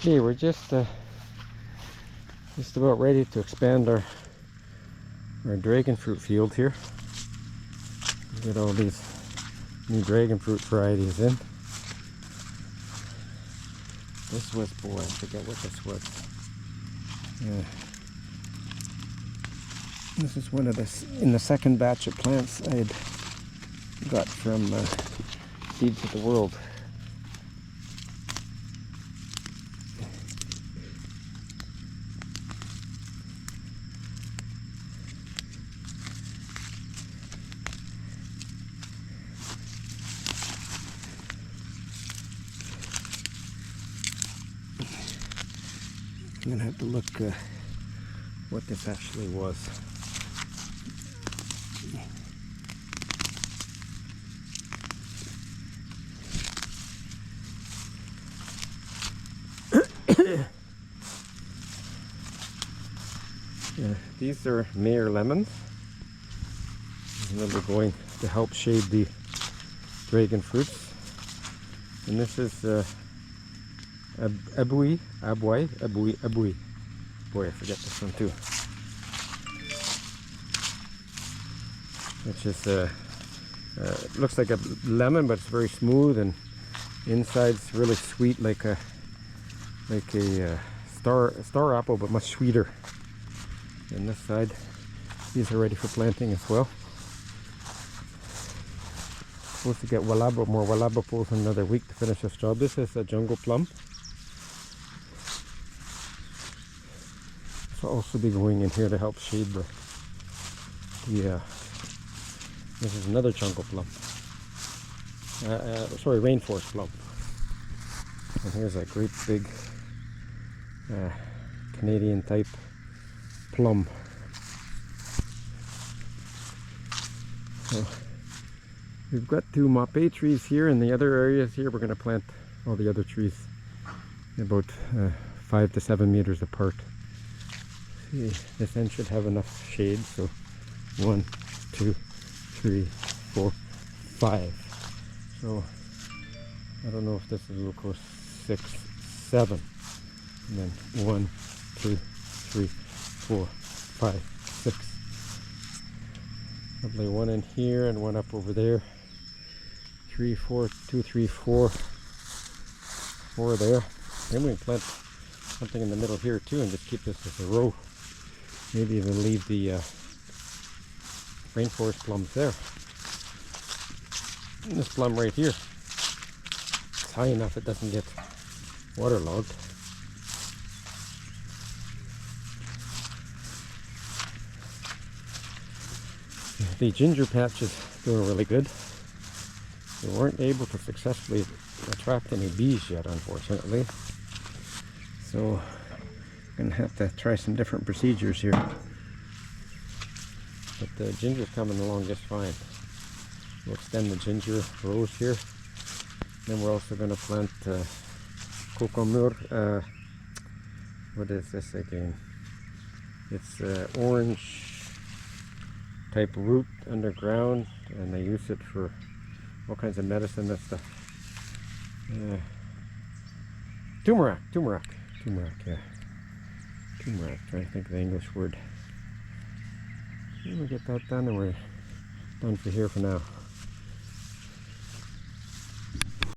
Okay, we're just about ready to expand our dragon fruit field here. Get all these new dragon fruit varieties in. This was, boy, I forget what this was. This is one of in the second batch of plants I had got from Seeds of the World. I'm gonna have to look what this actually was. Yeah, these are Mayer lemons, and they'll be going to help shade the dragon fruits. And this is abui. Boy, I forget this one too. Which is looks like a lemon, but it's very smooth, and inside's really sweet, like a star apple, but much sweeter. And this side, these are ready for planting as well. Supposed to get more Walaba poles in another week to finish this job. This is a jungle plum. This will also be going in here to help shade the this is another jungle plum. Sorry, rainforest plum. And here's a great big Canadian type plum. So we've got two mape trees here, and the other areas here we're going to plant all the other trees about 5 to 7 meters apart. See, this end should have enough shade, so 1, 2, 3, 4, 5. So I don't know if this is will go 6, 7, and then 1, 2, 3, 4, 5, 6. Probably one in here and one up over there. 3, 4, 2, 3, 4, 4 there. Then we can plant something in the middle here too, and just keep this as a row. Maybe even leave the rainforest plums there. And this plum right here, it's high enough it doesn't get waterlogged. The ginger patch is doing really good. We weren't able to successfully attract any bees yet, unfortunately. So I'm gonna have to try some different procedures here. But the ginger's coming along just fine. We'll extend the ginger rows here. Then we're also going to plant cocomur. What is this again? It's orange type root underground, and they use it for all kinds of medicine and stuff. Turmeric, yeah. Turmeric, trying to think of the English word. We'll get that done, and we're done for here for now.